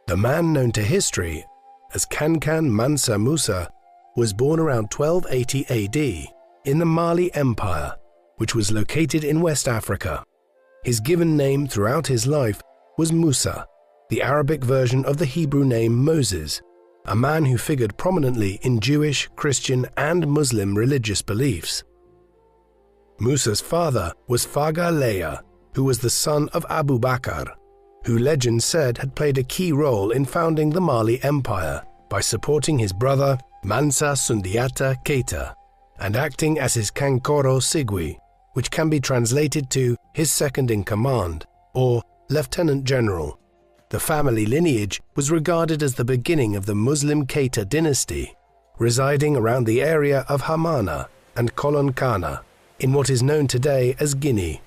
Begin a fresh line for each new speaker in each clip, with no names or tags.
The man known to history as Kankan Mansa Musa was born around 1280 AD in the Mali Empire, which was located in West Africa. His given name throughout his life was Musa, the Arabic version of the Hebrew name Moses, a man who figured prominently in Jewish, Christian, and Muslim religious beliefs. Musa's father was Faga Leya, who was the son of Abu Bakr, who legend said had played a key role in founding the Mali Empire by supporting his brother Mansa Sundiata Keita and acting as his Kankoro Sigwi, which can be translated to his second-in-command or lieutenant general. The family lineage was regarded as the beginning of the Muslim Keita dynasty, residing around the area of Hamana and Kolonkana in what is known today as Guinea.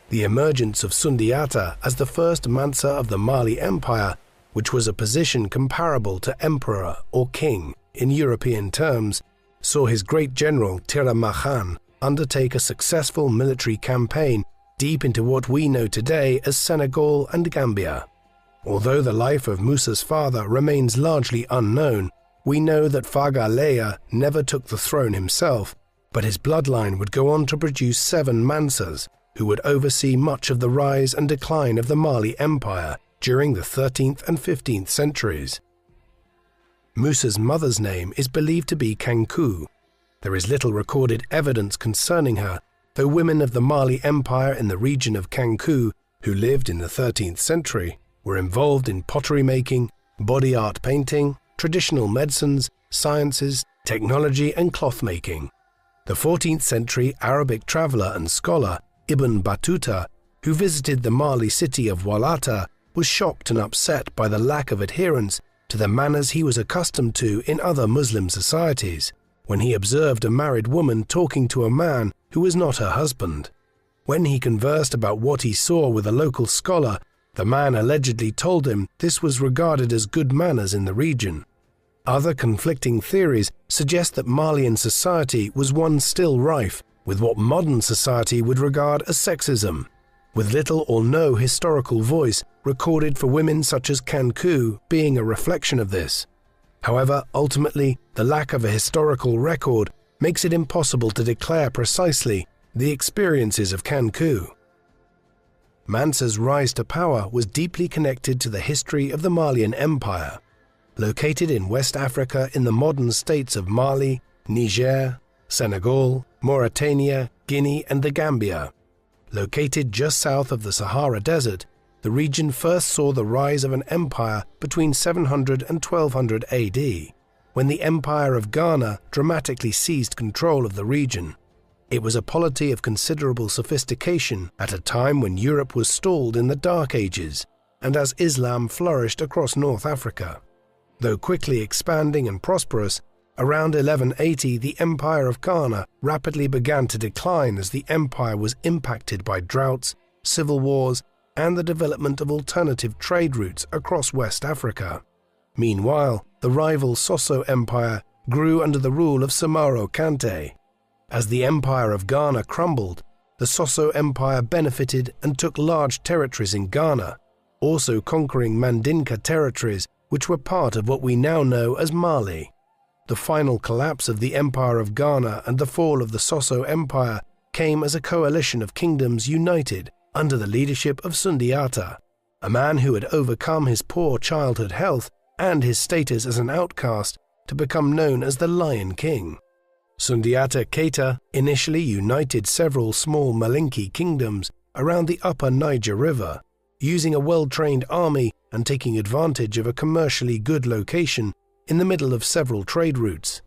The emergence of Sundiata as the first Mansa of the Mali Empire, which was a position comparable to emperor or king in European terms, saw his great general Tiramachan undertake a successful military campaign deep into what we know today as Senegal and Gambia. Although the life of Musa's father remains largely unknown, we know that Faga Leya never took the throne himself, but his bloodline would go on to produce 7 Mansas, who would oversee much of the rise and decline of the Mali Empire during the 13th and 15th centuries. Musa's mother's name is believed to be Kanku. There is little recorded evidence concerning her, though women of the Mali Empire in the region of Kanku, who lived in the 13th century, were involved in pottery making, body art painting, traditional medicines, sciences, technology, and cloth making. The 14th century Arabic traveller and scholar Ibn Battuta, who visited the Mali city of Walata, was shocked and upset by the lack of adherence to the manners he was accustomed to in other Muslim societies, when he observed a married woman talking to a man who was not her husband. When he conversed about what he saw with a local scholar, the man allegedly told him this was regarded as good manners in the region. Other conflicting theories suggest that Malian society was one still rife with what modern society would regard as sexism, with little or no historical voice recorded for women such as Kanku being a reflection of this. However, ultimately, the lack of a historical record makes it impossible to declare precisely the experiences of Kanku. Mansa's rise to power was deeply connected to the history of the Malian Empire. Located in West Africa in the modern states of Mali, Niger, Senegal, Mauritania, Guinea, and the Gambia. Located just south of the Sahara Desert, the region first saw the rise of an empire between 700 and 1200 AD, when the Empire of Ghana dramatically seized control of the region. It was a polity of considerable sophistication at a time when Europe was stalled in the Dark Ages, and as Islam flourished across North Africa. Though quickly expanding and prosperous, around 1180 the Empire of Ghana rapidly began to decline as the empire was impacted by droughts, civil wars, and the development of alternative trade routes across West Africa. Meanwhile, the rival Soso Empire grew under the rule of Samaro Kante. As the Empire of Ghana crumbled, the Soso Empire benefited and took large territories in Ghana, also conquering Mandinka territories which were part of what we now know as Mali. The final collapse of the Empire of Ghana and the fall of the Soso Empire came as a coalition of kingdoms united under the leadership of Sundiata, a man who had overcome his poor childhood health and his status as an outcast to become known as the Lion King. Sundiata Keita initially united several small Malinke kingdoms around the upper Niger River, using a well-trained army and taking advantage of a commercially good location in the middle of several trade routes.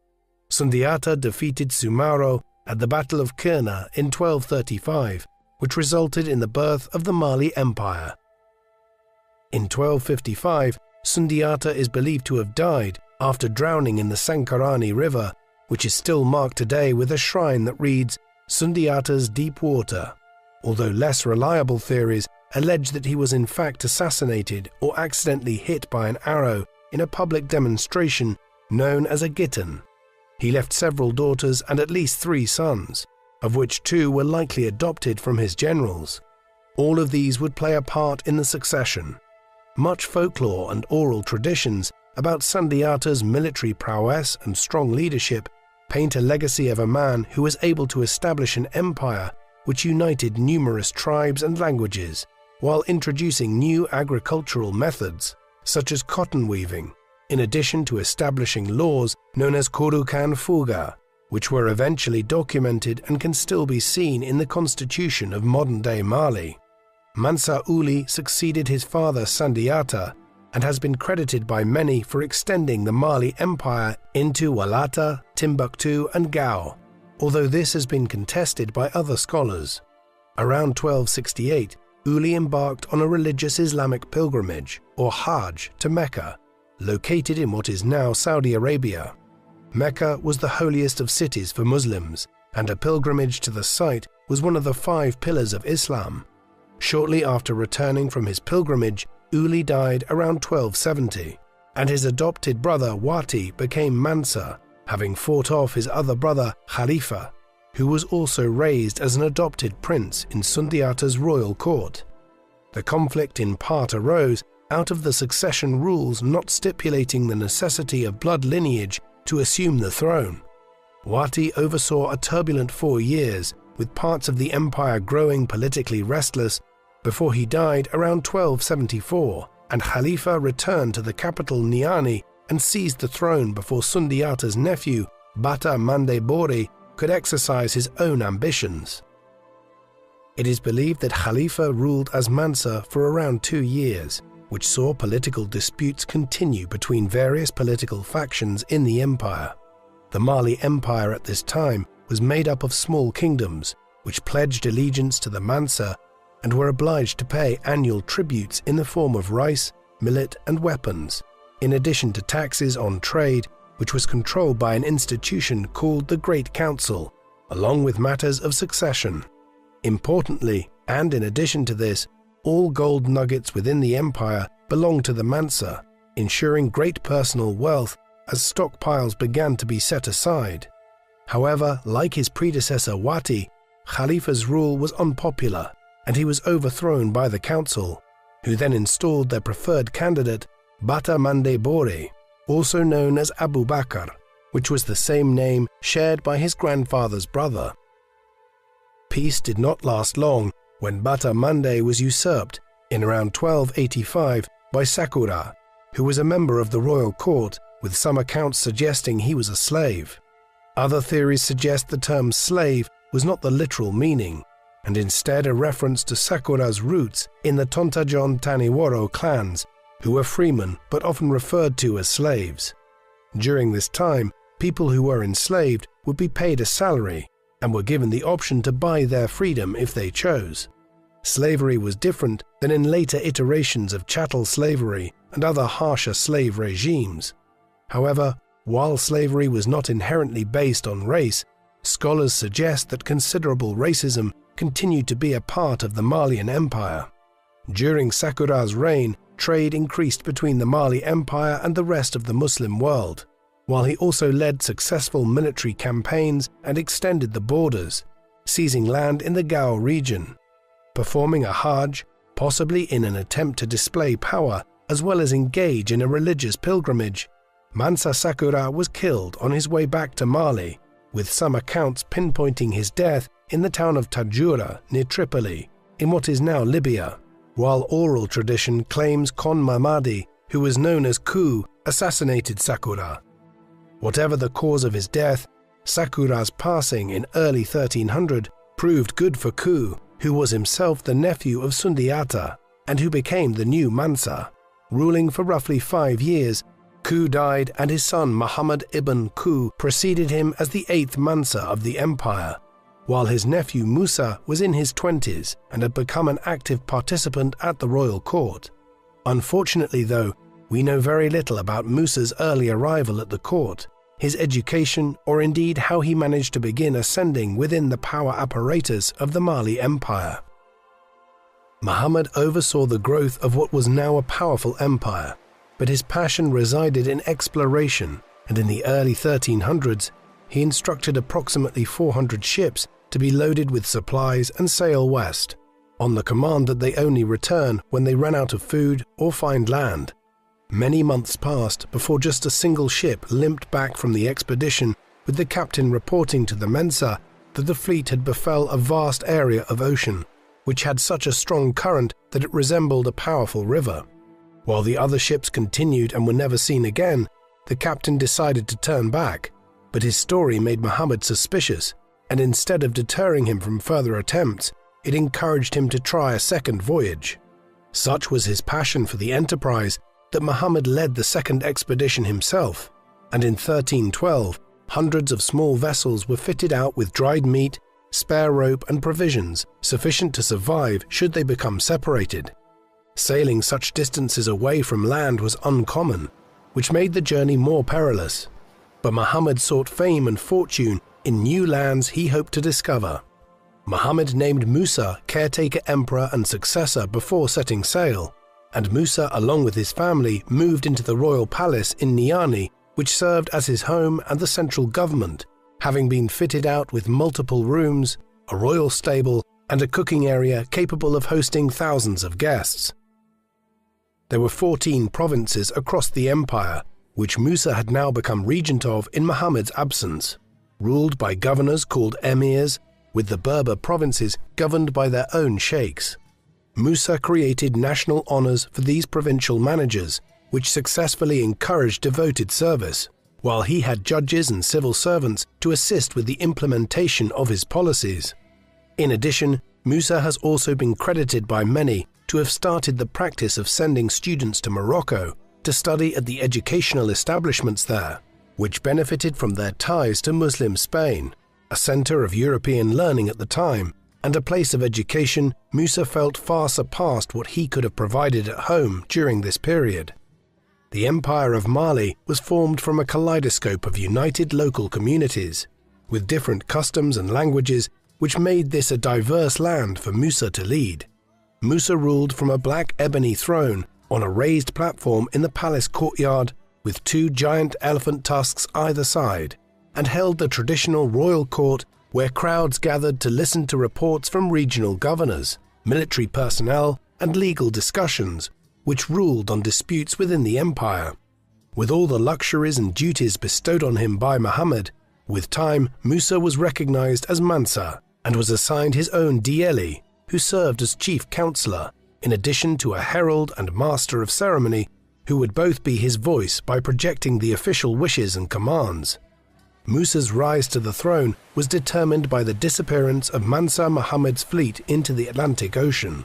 Sundiata defeated Sumaro at the Battle of Kurna in 1235, which resulted in the birth of the Mali Empire. In 1255, Sundiata is believed to have died after drowning in the Sankarani River, which is still marked today with a shrine that reads Sundiata's Deep Water, although less reliable theories allege that he was in fact assassinated or accidentally hit by an arrow in a public demonstration known as a Gittan. He left several daughters and at least 3 sons, of which 2 were likely adopted from his generals. All of these would play a part in the succession. much folklore and oral traditions about Sundiata's military prowess and strong leadership paint a legacy of a man who was able to establish an empire which united numerous tribes and languages, while introducing new agricultural methods, such as cotton weaving, in addition to establishing laws known as Korukan Fuga, which were eventually documented and can still be seen in the constitution of modern-day Mali. Mansa Uli succeeded his father Sundiata and has been credited by many for extending the Mali Empire into Walata, Timbuktu and Gao, although this has been contested by other scholars. Around 1268, Uli embarked on a religious Islamic pilgrimage, or Hajj, to Mecca, located in what is now Saudi Arabia. Mecca was the holiest of cities for Muslims, and a pilgrimage to the site was one of the 5 pillars of Islam. Shortly after returning from his pilgrimage, Uli died around 1270, and his adopted brother Wati became Mansa, having fought off his other brother Khalifa, who was also raised as an adopted prince in Sundiata's royal court. The conflict in part arose out of the succession rules not stipulating the necessity of blood lineage to assume the throne. Wati oversaw a turbulent 4 years, with parts of the empire growing politically restless, before he died around 1274, and Khalifa returned to the capital Niani and seized the throne before Sundiata's nephew, Bata Mande Bori, could exercise his own ambitions. It is believed that Khalifa ruled as Mansa for around 2 years, which saw political disputes continue between various political factions in the empire. The Mali Empire at this time was made up of small kingdoms, which pledged allegiance to the Mansa and were obliged to pay annual tributes in the form of rice, millet and weapons, in addition to taxes on trade, which was controlled by an institution called the Great Council, along with matters of succession. Importantly, and in addition to this, all gold nuggets within the empire belonged to the Mansa, ensuring great personal wealth as stockpiles began to be set aside. However, like his predecessor Wati, Khalifa's rule was unpopular, and he was overthrown by the council, who then installed their preferred candidate, Bata Mande Bori, also known as Abu Bakr, which was the same name shared by his grandfather's brother. Peace did not last long when Bata Mande was usurped in around 1285 by Sakura, who was a member of the royal court, with some accounts suggesting he was a slave. Other theories suggest the term slave was not the literal meaning, and instead a reference to Sakura's roots in the Tontajon Taniworo clans, who were freemen but often referred to as slaves. During this time, people who were enslaved would be paid a salary and were given the option to buy their freedom if they chose. Slavery was different than in later iterations of chattel slavery and other harsher slave regimes. However, while slavery was not inherently based on race, scholars suggest that considerable racism continued to be a part of the Malian Empire. During Sakura's reign, trade increased between the Mali Empire and the rest of the Muslim world, while he also led successful military campaigns and extended the borders, seizing land in the Gao region. Performing a Hajj, possibly in an attempt to display power as well as engage in a religious pilgrimage, Mansa Sakura was killed on his way back to Mali, with some accounts pinpointing his death in the town of Tajura near Tripoli, in what is now Libya, while oral tradition claims Kon Mamadi, who was known as Ku, assassinated Sakura. Whatever the cause of his death, Sakura's passing in early 1300 proved good for Ku, who was himself the nephew of Sundiata and who became the new Mansa. Ruling for roughly 5 years, Ku died and his son Muhammad ibn Ku preceded him as the 8th Mansa of the empire, while his nephew Musa was in his 20s and had become an active participant at the royal court. Unfortunately though, we know very little about Musa's early arrival at the court, his education, or indeed how he managed to begin ascending within the power apparatus of the Mali Empire. Muhammad oversaw the growth of what was now a powerful empire, but his passion resided in exploration, and in the early 1300s, he instructed approximately 400 ships to be loaded with supplies and sail west. on the command that they only return when they run out of food or find land. Many months passed before just a single ship limped back from the expedition, with the captain reporting to the Mensa that the fleet had befell a vast area of ocean, which had such a strong current that it resembled a powerful river. While the other ships continued and were never seen again, the captain decided to turn back, but his story made Muhammad suspicious, and instead of deterring him from further attempts, it encouraged him to try a second voyage. Such was his passion for the enterprise that Muhammad led the second expedition himself, and in 1312, hundreds of small vessels were fitted out with dried meat, spare rope and provisions sufficient to survive should they become separated. Sailing such distances away from land was uncommon, which made the journey more perilous. But Muhammad sought fame and fortune in new lands he hoped to discover. Muhammad named Musa caretaker emperor and successor before setting sail, and Musa, along with his family, moved into the royal palace in Niani, which served as his home and the central government, having been fitted out with multiple rooms, a royal stable, and a cooking area capable of hosting thousands of guests. There were 14 provinces across the empire, which Musa had now become regent of in Muhammad's absence, ruled by governors called emirs, with the Berber provinces governed by their own sheikhs. Musa created national honors for these provincial managers, which successfully encouraged devoted service, while he had judges and civil servants to assist with the implementation of his policies. In addition, Musa has also been credited by many to have started the practice of sending students to Morocco to study at the educational establishments there, which benefited from their ties to Muslim Spain, a center of European learning at the time, and a place of education Musa felt far surpassed what he could have provided at home during this period. The Empire of Mali was formed from a kaleidoscope of united local communities, with different customs and languages, which made this a diverse land for Musa to lead. Musa ruled from a black ebony throne on a raised platform in the palace courtyard with 2 giant elephant tusks either side, and held the traditional royal court where crowds gathered to listen to reports from regional governors, military personnel, and legal discussions, which ruled on disputes within the empire. With all the luxuries and duties bestowed on him by Muhammad, with time Musa was recognized as Mansa and was assigned his own Dieli, who served as chief counselor, in addition to a herald and master of ceremony, who would both be his voice by projecting the official wishes and commands. Musa's rise to the throne was determined by the disappearance of Mansa Muhammad's fleet into the Atlantic Ocean.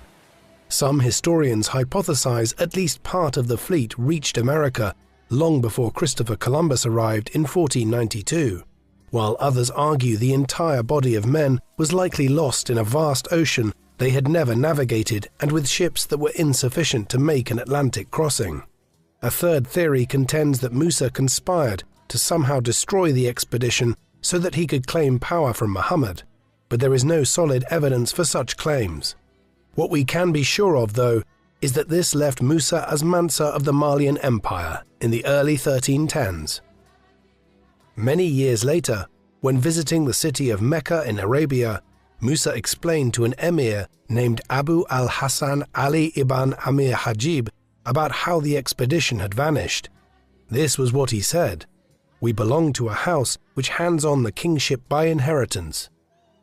Some historians hypothesize at least part of the fleet reached America long before Christopher Columbus arrived in 1492, while others argue the entire body of men was likely lost in a vast ocean they had never navigated and with ships that were insufficient to make an Atlantic crossing. A third theory contends that Musa conspired to somehow destroy the expedition so that he could claim power from Muhammad, but there is no solid evidence for such claims. What we can be sure of, though, is that this left Musa as Mansa of the Malian Empire in the early 1310s. Many years later, when visiting the city of Mecca in Arabia, Musa explained to an emir named Abu al-Hasan Ali ibn Amir Hajib about how the expedition had vanished. This was what he said: "We belong to a house which hands on the kingship by inheritance.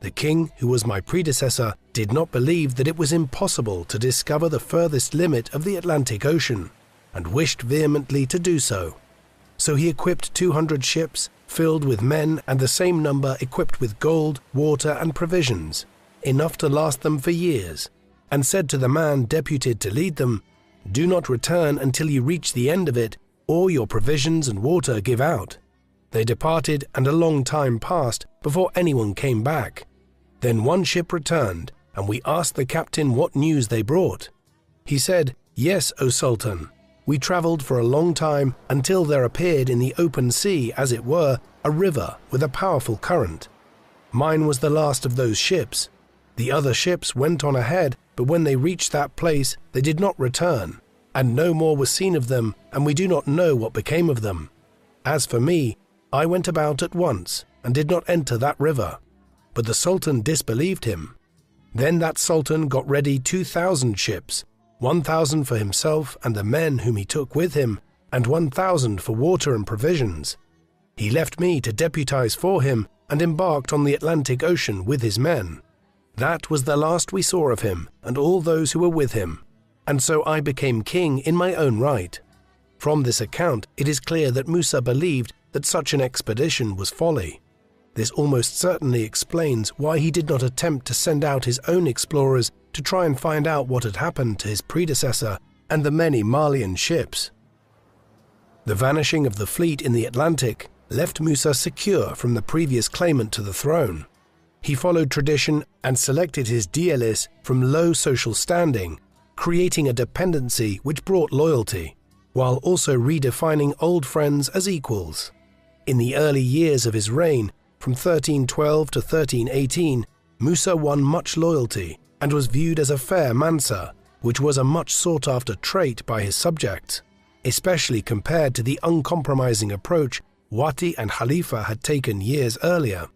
The king, who was my predecessor, did not believe that it was impossible to discover the furthest limit of the Atlantic Ocean, and wished vehemently to do so. So he equipped 200 ships, filled with men, and the same number equipped with gold, water, and provisions, enough to last them for years, and said to the man deputed to lead them, 'Do not return until you reach the end of it, or your provisions and water give out.' They departed, and a long time passed before anyone came back. Then one ship returned, and we asked the captain what news they brought. He said, 'Yes, O Sultan. We traveled for a long time until there appeared in the open sea, as it were, a river with a powerful current. Mine was the last of those ships. The other ships went on ahead, but when they reached that place, they did not return, and no more was seen of them, and we do not know what became of them. As for me, I went about at once and did not enter that river.' But the Sultan disbelieved him. Then that sultan got ready 2,000 ships, 1,000 for himself and the men whom he took with him, and 1,000 for water and provisions. He left me to deputize for him and embarked on the Atlantic Ocean with his men. That was the last we saw of him and all those who were with him, and so I became king in my own right. From this account, it is clear that Musa believed that such an expedition was folly. This almost certainly explains why he did not attempt to send out his own explorers to try and find out what had happened to his predecessor and the many Malian ships. The vanishing of the fleet in the Atlantic left Musa secure from the previous claimant to the throne. He followed tradition and selected his dielis from low social standing, creating a dependency which brought loyalty, while also redefining old friends as equals. In the early years of his reign, from 1312 to 1318, Musa won much loyalty and was viewed as a fair Mansa, which was a much sought-after trait by his subjects, especially compared to the uncompromising approach Wati and Khalifa had taken years earlier.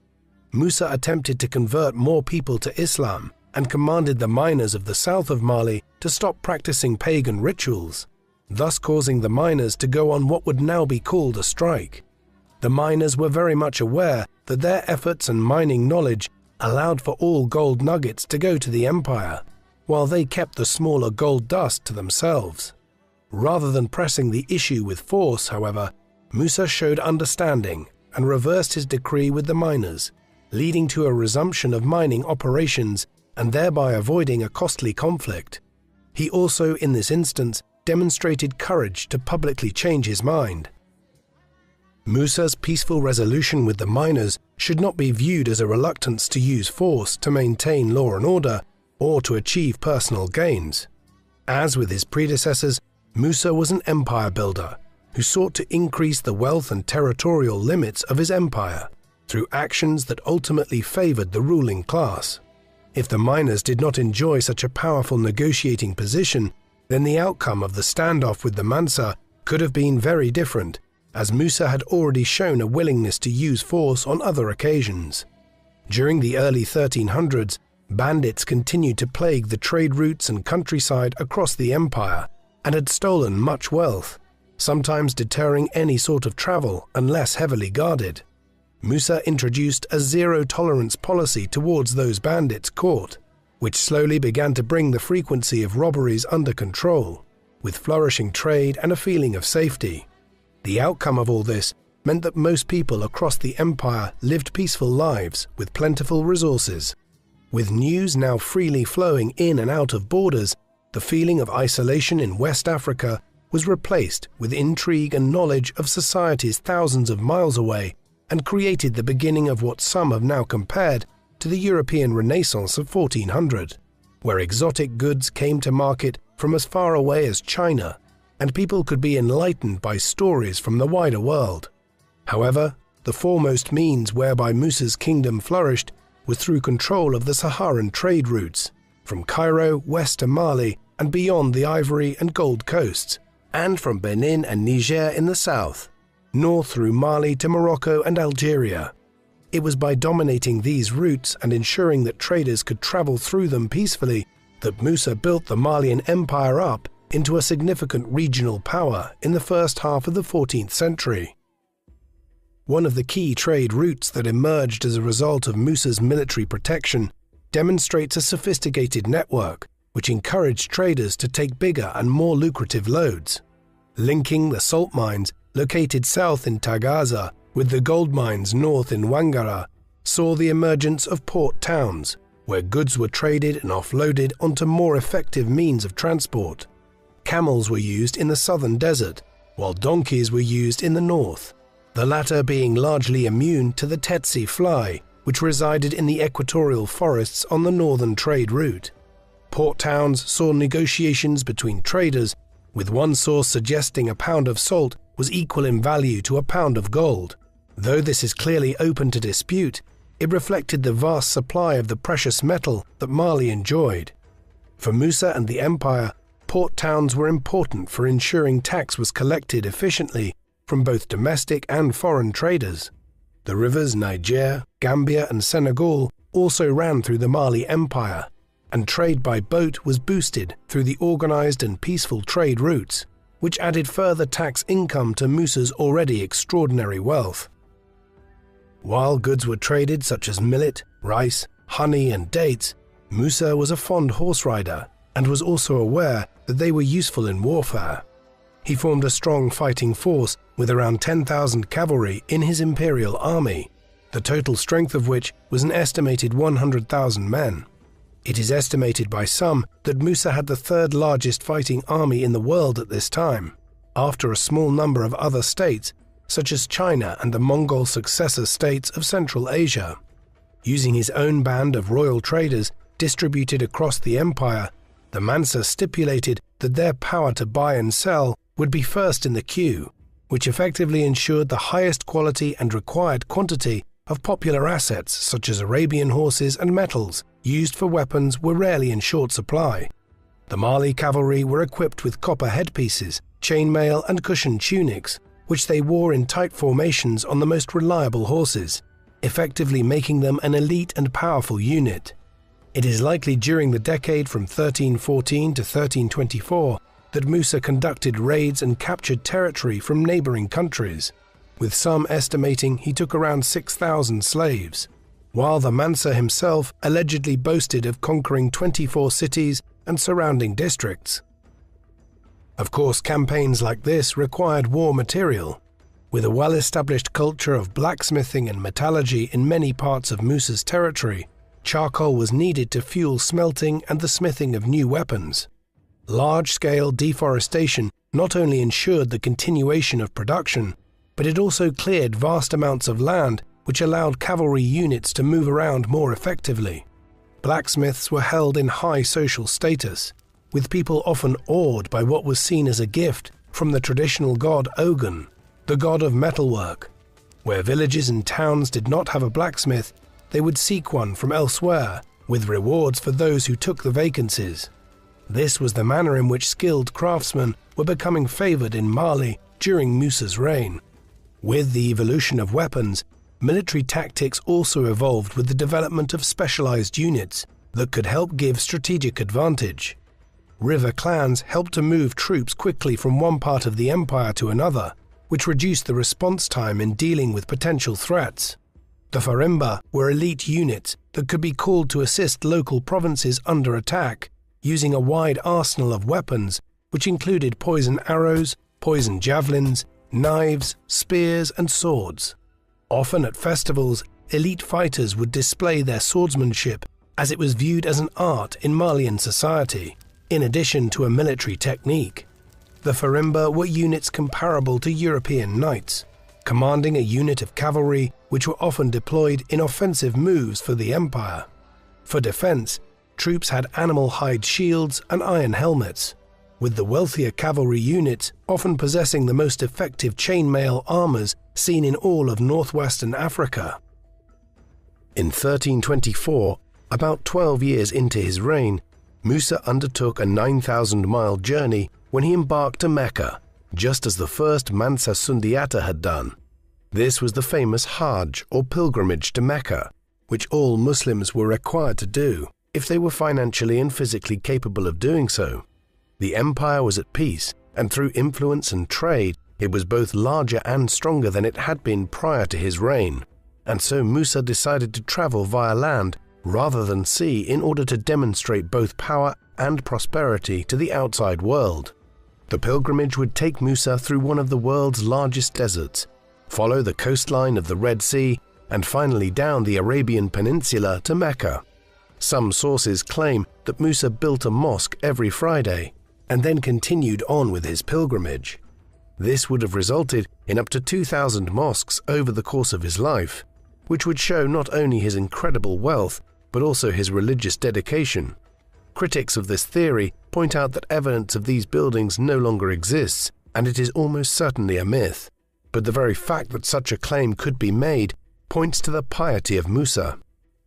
Musa attempted to convert more people to Islam and commanded the miners of the south of Mali to stop practicing pagan rituals, thus causing the miners to go on what would now be called a strike. The miners were very much aware that their efforts and mining knowledge allowed for all gold nuggets to go to the empire, while they kept the smaller gold dust to themselves. Rather than pressing the issue with force, however, Musa showed understanding and reversed his decree with the miners, leading to a resumption of mining operations and thereby avoiding a costly conflict. He also, in this instance, demonstrated courage to publicly change his mind. Musa's peaceful resolution with the miners should not be viewed as a reluctance to use force to maintain law and order or to achieve personal gains. As with his predecessors, Musa was an empire builder who sought to increase the wealth and territorial limits of his empire through actions that ultimately favored the ruling class. If the miners did not enjoy such a powerful negotiating position, then the outcome of the standoff with the Mansa could have been very different, as Musa had already shown a willingness to use force on other occasions. During the early 1300s, bandits continued to plague the trade routes and countryside across the empire and had stolen much wealth, sometimes deterring any sort of travel unless heavily guarded. Musa introduced a zero-tolerance policy towards those bandits caught, which slowly began to bring the frequency of robberies under control, with flourishing trade and a feeling of safety. The outcome of all this meant that most people across the empire lived peaceful lives with plentiful resources. With news now freely flowing in and out of borders, the feeling of isolation in West Africa was replaced with intrigue and knowledge of societies thousands of miles away, and created the beginning of what some have now compared to the European Renaissance of 1400, where exotic goods came to market from as far away as China, and people could be enlightened by stories from the wider world. However, the foremost means whereby Musa's kingdom flourished was through control of the Saharan trade routes, from Cairo west to Mali and beyond the Ivory and Gold coasts, and from Benin and Niger in the south, north through Mali to Morocco and Algeria. It was by dominating these routes and ensuring that traders could travel through them peacefully that Musa built the Malian Empire up into a significant regional power in the first half of the 14th century. One of the key trade routes that emerged as a result of Musa's military protection demonstrates a sophisticated network which encouraged traders to take bigger and more lucrative loads. Linking the salt mines located south in Tagaza with the gold mines north in Wangara saw the emergence of port towns, where goods were traded and offloaded onto more effective means of transport. Camels were used in the southern desert, while donkeys were used in the north, the latter being largely immune to the tsetse fly, which resided in the equatorial forests on the northern trade route. Port towns saw negotiations between traders, with one source suggesting a pound of salt was equal in value to a pound of gold. Though this is clearly open to dispute, it reflected the vast supply of the precious metal that Mali enjoyed. For Musa and the empire, port towns were important for ensuring tax was collected efficiently from both domestic and foreign traders. The rivers Niger, Gambia and Senegal also ran through the Mali Empire, and trade by boat was boosted through the organized and peaceful trade routes, which added further tax income to Musa's already extraordinary wealth. While goods were traded such as millet, rice, honey, and dates, Musa was a fond horse rider and was also aware that they were useful in warfare. He formed a strong fighting force with around 10,000 cavalry in his imperial army, the total strength of which was an estimated 100,000 men. It is estimated by some that Musa had the third largest fighting army in the world at this time, after a small number of other states such as China and the Mongol successor states of Central Asia. Using his own band of royal traders distributed across the empire, the Mansa stipulated that their power to buy and sell would be first in the queue, which effectively ensured the highest quality and required quantity of popular assets such as Arabian horses and metals used for weapons were rarely in short supply. The Mali cavalry were equipped with copper headpieces, chainmail and cushioned tunics, which they wore in tight formations on the most reliable horses, effectively making them an elite and powerful unit. It is likely during the decade from 1314 to 1324 that Musa conducted raids and captured territory from neighboring countries, with some estimating he took around 6,000 slaves, while the Mansa himself allegedly boasted of conquering 24 cities and surrounding districts. Of course, campaigns like this required war material. With a well-established culture of blacksmithing and metallurgy in many parts of Musa's territory, charcoal was needed to fuel smelting and the smithing of new weapons. Large-scale deforestation not only ensured the continuation of production, but it also cleared vast amounts of land which allowed cavalry units to move around more effectively. Blacksmiths were held in high social status, with people often awed by what was seen as a gift from the traditional god Ogun, the god of metalwork. Where villages and towns did not have a blacksmith, they would seek one from elsewhere, with rewards for those who took the vacancies. This was the manner in which skilled craftsmen were becoming favored in Mali during Musa's reign. With the evolution of weapons, military tactics also evolved with the development of specialized units that could help give strategic advantage. River clans helped to move troops quickly from one part of the empire to another, which reduced the response time in dealing with potential threats. The Farimba were elite units that could be called to assist local provinces under attack, using a wide arsenal of weapons, which included poison arrows, poison javelins, knives, spears, and swords. Often at festivals, elite fighters would display their swordsmanship, as it was viewed as an art in Malian society, in addition to a military technique. The Farimba were units comparable to European knights, commanding a unit of cavalry which were often deployed in offensive moves for the empire. For defense, troops had animal hide shields and iron helmets, with the wealthier cavalry units often possessing the most effective chainmail armors seen in all of northwestern Africa. In 1324, about 12 years into his reign, Musa undertook a 9,000-mile journey when he embarked to Mecca, just as the first Mansa Sundiata had done. This was the famous Hajj, or pilgrimage to Mecca, which all Muslims were required to do if they were financially and physically capable of doing so. The empire was at peace, and through influence and trade, it was both larger and stronger than it had been prior to his reign, and so Musa decided to travel via land rather than sea in order to demonstrate both power and prosperity to the outside world. The pilgrimage would take Musa through one of the world's largest deserts, follow the coastline of the Red Sea, and finally down the Arabian Peninsula to Mecca. Some sources claim that Musa built a mosque every Friday, and then continued on with his pilgrimage. This would have resulted in up to 2,000 mosques over the course of his life, which would show not only his incredible wealth, but also his religious dedication. Critics of this theory point out that evidence of these buildings no longer exists, and it is almost certainly a myth. But the very fact that such a claim could be made points to the piety of Musa.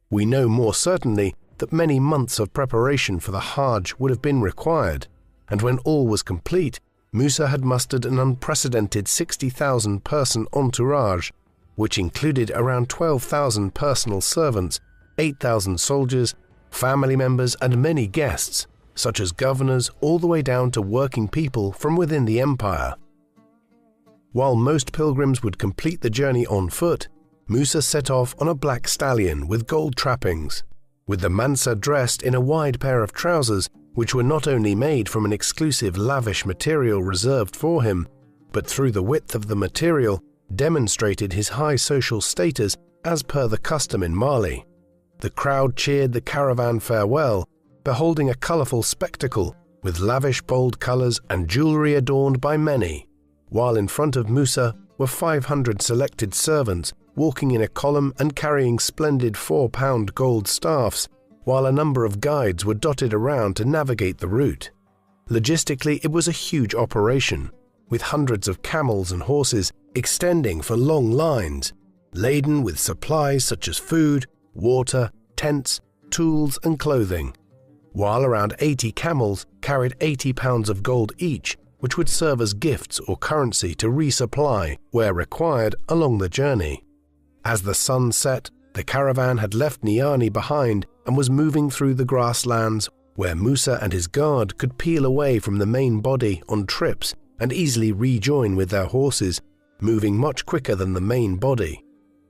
We know more certainly that many months of preparation for the Hajj would have been required, and when all was complete, Musa had mustered an unprecedented 60,000-person entourage, which included around 12,000 personal servants, 8,000 soldiers, family members and many guests, such as governors all the way down to working people from within the empire. While most pilgrims would complete the journey on foot, Musa set off on a black stallion with gold trappings, with the Mansa dressed in a wide pair of trousers which were not only made from an exclusive lavish material reserved for him, but through the width of the material demonstrated his high social status as per the custom in Mali. The crowd cheered the caravan farewell, beholding a colourful spectacle with lavish bold colours and jewellery adorned by many, while in front of Musa were 500 selected servants walking in a column and carrying splendid 4-pound gold staffs, while a number of guides were dotted around to navigate the route. Logistically, it was a huge operation, with hundreds of camels and horses extending for long lines, laden with supplies such as food, water, tents, tools and clothing, while around 80 camels carried 80 pounds of gold each, which would serve as gifts or currency to resupply, where required, along the journey. As the sun set, the caravan had left Niani behind and was moving through the grasslands where Musa and his guard could peel away from the main body on trips and easily rejoin with their horses, moving much quicker than the main body.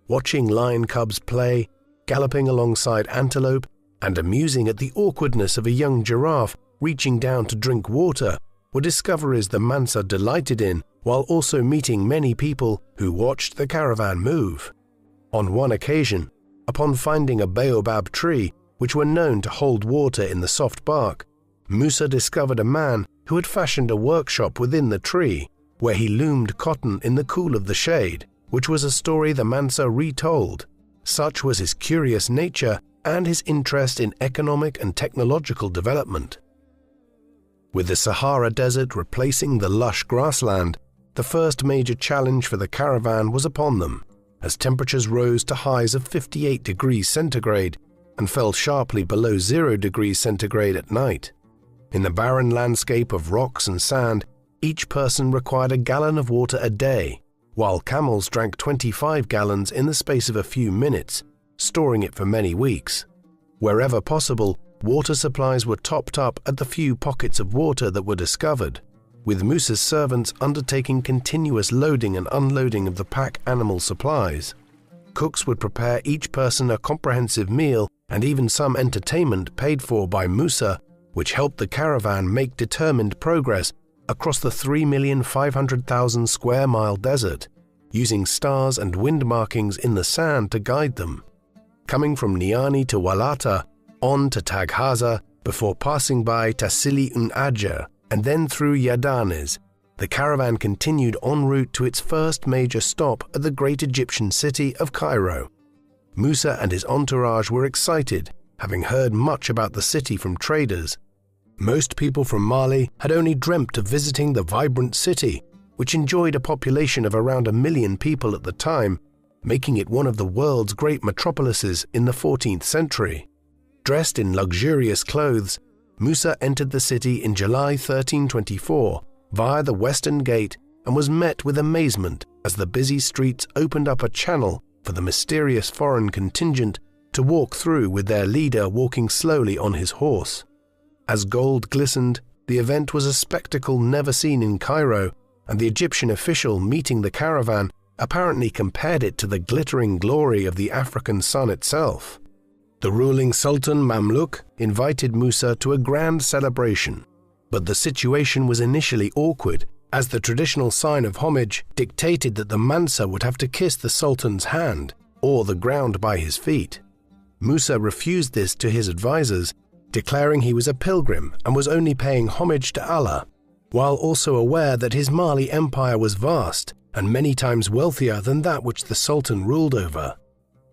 Watching lion cubs play, galloping alongside antelope, and amusing at the awkwardness of a young giraffe reaching down to drink water were discoveries the Mansa delighted in, while also meeting many people who watched the caravan move. On one occasion, upon finding a baobab tree which were known to hold water in the soft bark, Musa discovered a man who had fashioned a workshop within the tree where he loomed cotton in the cool of the shade, which was a story the Mansa retold. Such was his curious nature and his interest in economic and technological development. With the Sahara Desert replacing the lush grassland, the first major challenge for the caravan was upon them, as temperatures rose to highs of 58 degrees centigrade and fell sharply below 0 degrees centigrade at night. In the barren landscape of rocks and sand, each person required a gallon of water a day, while camels drank 25 gallons in the space of a few minutes, storing it for many weeks. Wherever possible, water supplies were topped up at the few pockets of water that were discovered, with Musa's servants undertaking continuous loading and unloading of the pack animal supplies. Cooks would prepare each person a comprehensive meal and even some entertainment paid for by Musa, which helped the caravan make determined progress across the 3,500,000 square mile desert, using stars and wind markings in the sand to guide them. Coming from Niani to Walata, on to Taghaza, before passing by Tassili Ajer, and then through Yadanes, the caravan continued en route to its first major stop at the great Egyptian city of Cairo. Musa and his entourage were excited, having heard much about the city from traders. Most people from Mali had only dreamt of visiting the vibrant city, which enjoyed a population of around 1 million people at the time, making it one of the world's great metropolises in the 14th century. Dressed in luxurious clothes, Musa entered the city in July 1324 via the Western Gate and was met with amazement as the busy streets opened up a channel for the mysterious foreign contingent to walk through, with their leader walking slowly on his horse. As gold glistened, the event was a spectacle never seen in Cairo, and the Egyptian official meeting the caravan apparently compared it to the glittering glory of the African sun itself. The ruling Sultan Mamluk invited Musa to a grand celebration, but the situation was initially awkward, as the traditional sign of homage dictated that the Mansa would have to kiss the Sultan's hand or the ground by his feet. Musa refused this to his advisors, declaring he was a pilgrim and was only paying homage to Allah, while also aware that his Mali empire was vast and many times wealthier than that which the Sultan ruled over.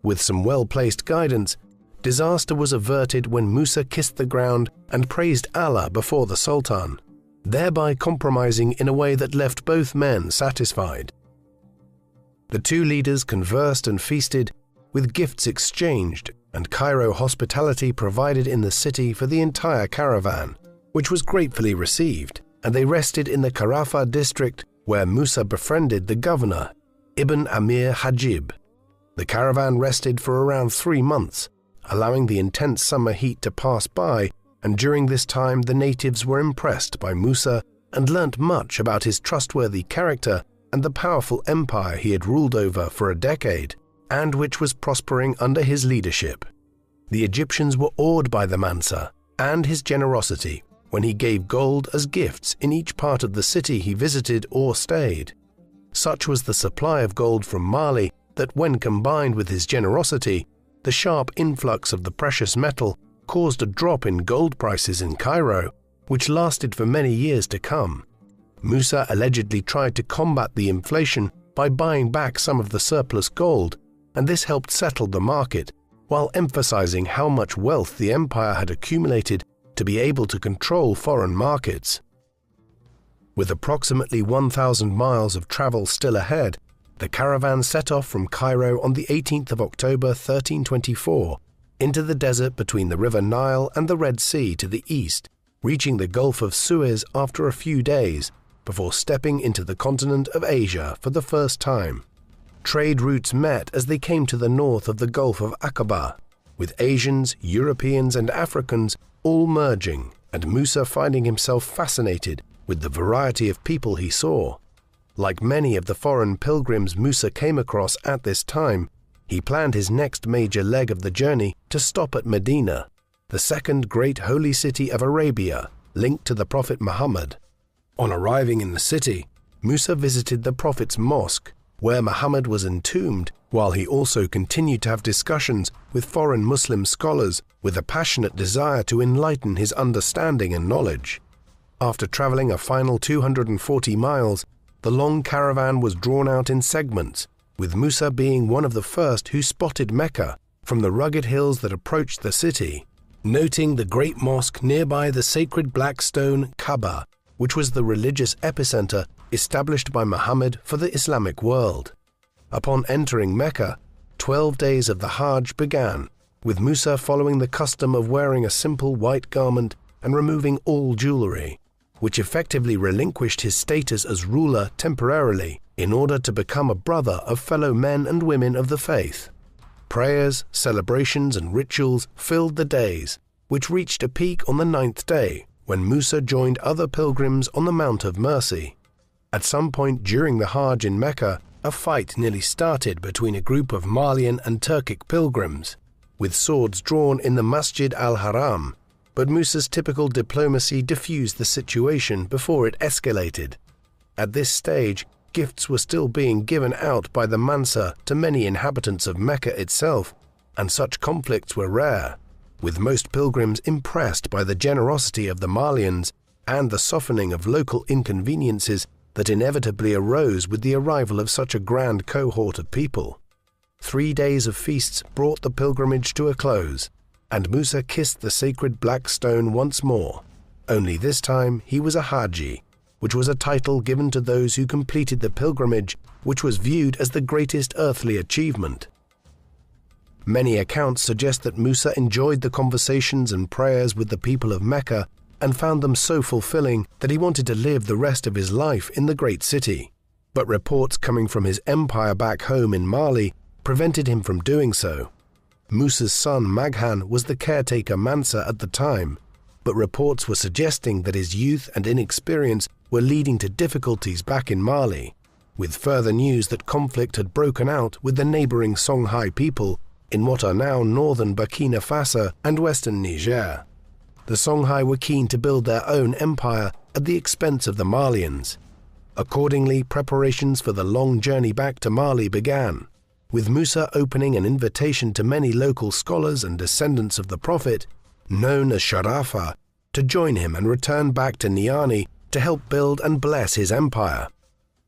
With some well-placed guidance, disaster was averted when Musa kissed the ground and praised Allah before the Sultan, thereby compromising in a way that left both men satisfied. The two leaders conversed and feasted, with gifts exchanged and Cairo hospitality provided in the city for the entire caravan, which was gratefully received, and they rested in the Karafa district where Musa befriended the governor, Ibn Amir Hajib. The caravan rested for around 3 months, allowing the intense summer heat to pass by, and during this time the natives were impressed by Musa and learnt much about his trustworthy character and the powerful empire he had ruled over for a decade, and which was prospering under his leadership. The Egyptians were awed by the Mansa and his generosity when he gave gold as gifts in each part of the city he visited or stayed. Such was the supply of gold from Mali that when combined with his generosity, the sharp influx of the precious metal caused a drop in gold prices in Cairo, which lasted for many years to come. Musa allegedly tried to combat the inflation by buying back some of the surplus gold, and this helped settle the market, while emphasizing how much wealth the empire had accumulated to be able to control foreign markets. With approximately 1,000 miles of travel still ahead, the caravan set off from Cairo on the 18th of October 1324 into the desert between the River Nile and the Red Sea to the east, reaching the Gulf of Suez after a few days before stepping into the continent of Asia for the first time. Trade routes met as they came to the north of the Gulf of Aqaba, with Asians, Europeans and Africans all merging, and Musa finding himself fascinated with the variety of people he saw. Like many of the foreign pilgrims Musa came across at this time, he planned his next major leg of the journey to stop at Medina, the second great holy city of Arabia, linked to the Prophet Muhammad. On arriving in the city, Musa visited the Prophet's mosque, where Muhammad was entombed, while he also continued to have discussions with foreign Muslim scholars with a passionate desire to enlighten his understanding and knowledge. After traveling a final 240 miles, the long caravan was drawn out in segments, with Musa being one of the first who spotted Mecca from the rugged hills that approached the city, noting the great mosque nearby the sacred black stone Kaaba, which was the religious epicenter established by Muhammad for the Islamic world. Upon entering Mecca, 12 days of the Hajj began, with Musa following the custom of wearing a simple white garment and removing all jewelry, which effectively relinquished his status as ruler temporarily in order to become a brother of fellow men and women of the faith. Prayers, celebrations and rituals filled the days, which reached a peak on the 9th day when Musa joined other pilgrims on the Mount of Mercy. At some point during the Hajj in Mecca, a fight nearly started between a group of Malian and Turkic pilgrims, with swords drawn in the Masjid al-Haram, but Musa's typical diplomacy diffused the situation before it escalated. At this stage, gifts were still being given out by the Mansa to many inhabitants of Mecca itself, and such conflicts were rare, with most pilgrims impressed by the generosity of the Malians and the softening of local inconveniences that inevitably arose with the arrival of such a grand cohort of people. 3 days of feasts brought the pilgrimage to a close, and Musa kissed the sacred black stone once more, only this time he was a Haji, which was a title given to those who completed the pilgrimage, which was viewed as the greatest earthly achievement. Many accounts suggest that Musa enjoyed the conversations and prayers with the people of Mecca and found them so fulfilling that he wanted to live the rest of his life in the great city. But reports coming from his empire back home in Mali prevented him from doing so. Musa's son Maghan was the caretaker Mansa at the time, but reports were suggesting that his youth and inexperience were leading to difficulties back in Mali, with further news that conflict had broken out with the neighboring Songhai people in what are now northern Burkina Faso and western Niger. The Songhai were keen to build their own empire at the expense of the Malians. Accordingly, preparations for the long journey back to Mali began, with Musa opening an invitation to many local scholars and descendants of the Prophet, known as Sharafa, to join him and return back to Niani to help build and bless his empire.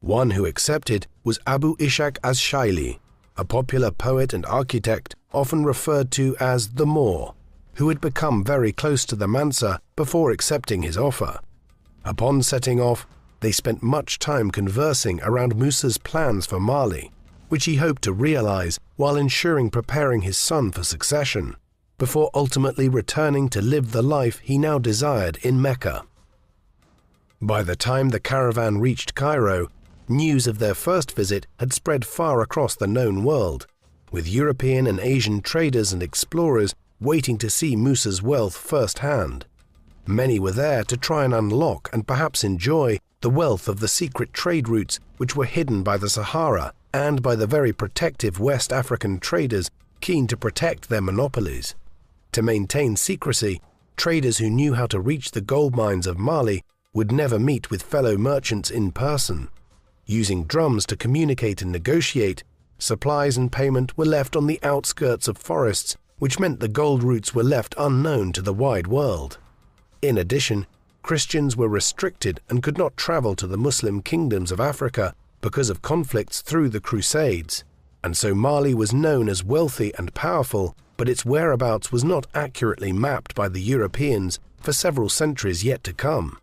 One who accepted was Abu Ishaq az-Shaili, a popular poet and architect often referred to as the Moor, who had become very close to the Mansa before accepting his offer. Upon setting off, they spent much time conversing around Musa's plans for Mali, which he hoped to realize while ensuring preparing his son for succession, before ultimately returning to live the life he now desired in Mecca. By the time the caravan reached Cairo, news of their first visit had spread far across the known world, with European and Asian traders and explorers waiting to see Musa's wealth firsthand. Many were there to try and unlock and perhaps enjoy the wealth of the secret trade routes which were hidden by the Sahara and by the very protective West African traders keen to protect their monopolies. To maintain secrecy, traders who knew how to reach the gold mines of Mali would never meet with fellow merchants in person. Using drums to communicate and negotiate, supplies and payment were left on the outskirts of forests, which meant the gold routes were left unknown to the wide world. In addition, Christians were restricted and could not travel to the Muslim kingdoms of Africa because of conflicts through the Crusades, and so Mali was known as wealthy and powerful, but its whereabouts was not accurately mapped by the Europeans for several centuries yet to come.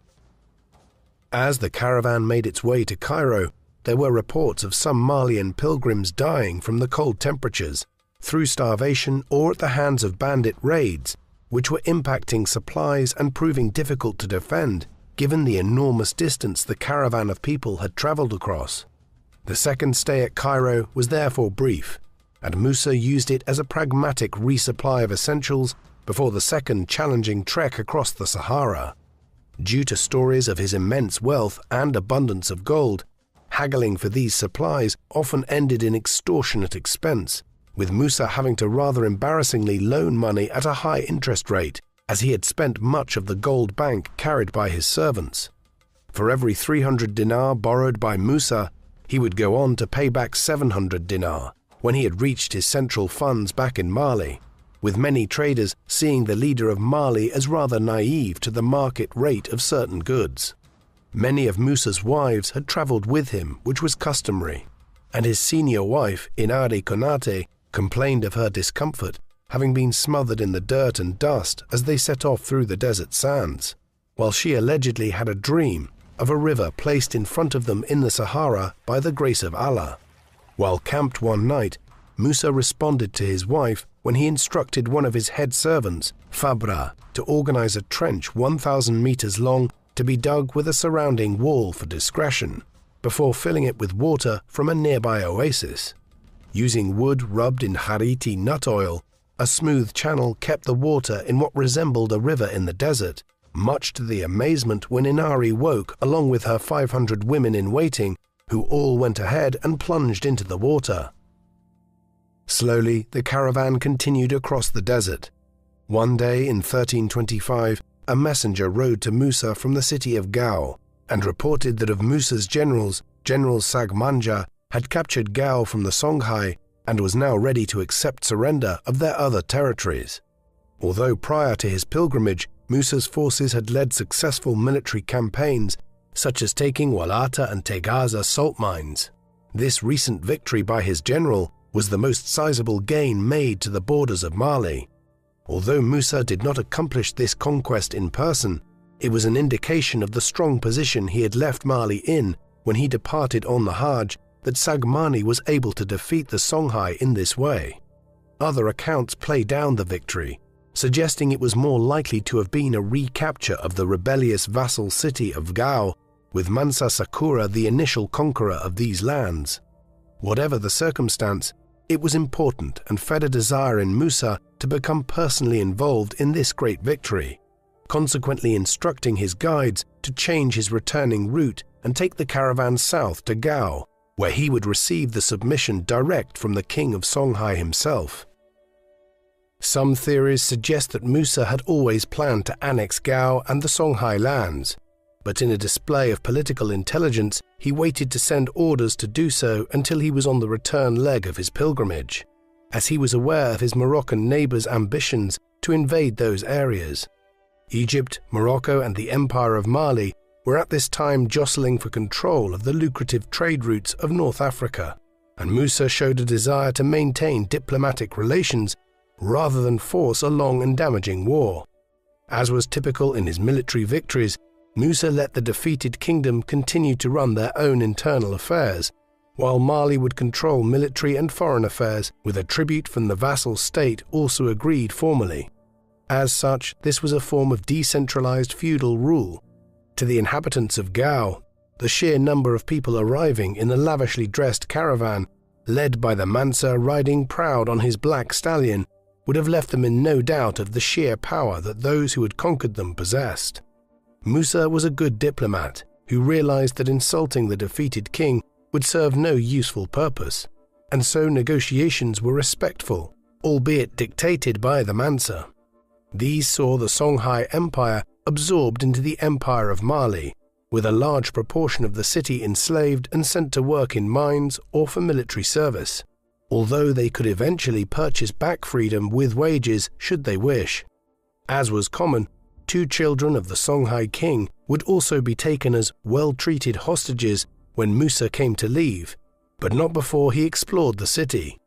As the caravan made its way to Cairo, there were reports of some Malian pilgrims dying from the cold temperatures, through starvation or at the hands of bandit raids, which were impacting supplies and proving difficult to defend, given the enormous distance the caravan of people had traveled across. The second stay at Cairo was therefore brief, and Musa used it as a pragmatic resupply of essentials before the second challenging trek across the Sahara. Due to stories of his immense wealth and abundance of gold, haggling for these supplies often ended in extortionate expense, with Musa having to rather embarrassingly loan money at a high interest rate, as he had spent much of the gold bank carried by his servants. For every 300 dinar borrowed by Musa, he would go on to pay back 700 dinar when he had reached his central funds back in Mali, with many traders seeing the leader of Mali as rather naive to the market rate of certain goods. Many of Musa's wives had travelled with him, which was customary, and his senior wife, Inari Konate, complained of her discomfort, having been smothered in the dirt and dust as they set off through the desert sands, while she allegedly had a dream of a river placed in front of them in the Sahara by the grace of Allah. While camped one night, Musa responded to his wife when he instructed one of his head servants, Fabra, to organize a trench 1,000 meters long to be dug with a surrounding wall for discretion, before filling it with water from a nearby oasis. Using wood rubbed in hariti nut oil, a smooth channel kept the water in what resembled a river in the desert, much to the amazement when Inari woke along with her 500 women in waiting, who all went ahead and plunged into the water. Slowly, the caravan continued across the desert. One day in 1325, a messenger rode to Musa from the city of Gao and reported that of Musa's generals, General Sagmanja had captured Gao from the Songhai and was now ready to accept surrender of their other territories. Although prior to his pilgrimage, Musa's forces had led successful military campaigns, such as taking Walata and Tegaza salt mines. This recent victory by his general was the most sizable gain made to the borders of Mali. Although Musa did not accomplish this conquest in person, it was an indication of the strong position he had left Mali in when he departed on the Hajj that Sagmani was able to defeat the Songhai in this way. Other accounts play down the victory, suggesting it was more likely to have been a recapture of the rebellious vassal city of Gao, with Mansa Sakura the initial conqueror of these lands. Whatever the circumstance, it was important and fed a desire in Musa to become personally involved in this great victory, consequently instructing his guides to change his returning route and take the caravan south to Gao, where he would receive the submission direct from the king of Songhai himself. Some theories suggest that Musa had always planned to annex Gao and the Songhai lands, but in a display of political intelligence, he waited to send orders to do so until he was on the return leg of his pilgrimage, as he was aware of his Moroccan neighbors' ambitions to invade those areas. Egypt, Morocco, and the Empire of Mali were at this time jostling for control of the lucrative trade routes of North Africa, and Musa showed a desire to maintain diplomatic relations rather than force a long and damaging war. As was typical in his military victories, Musa let the defeated kingdom continue to run their own internal affairs, while Mali would control military and foreign affairs with a tribute from the vassal state also agreed formally. As such, this was a form of decentralized feudal rule. To the inhabitants of Gao, the sheer number of people arriving in the lavishly dressed caravan, led by the Mansa riding proud on his black stallion, would have left them in no doubt of the sheer power that those who had conquered them possessed. Musa was a good diplomat who realized that insulting the defeated king would serve no useful purpose, and so negotiations were respectful, albeit dictated by the Mansa. These saw the Songhai Empire absorbed into the Empire of Mali, with a large proportion of the city enslaved and sent to work in mines or for military service, although they could eventually purchase back freedom with wages should they wish. As was common, 2 children of the Songhai king would also be taken as well-treated hostages when Musa came to leave, but not before he explored the city.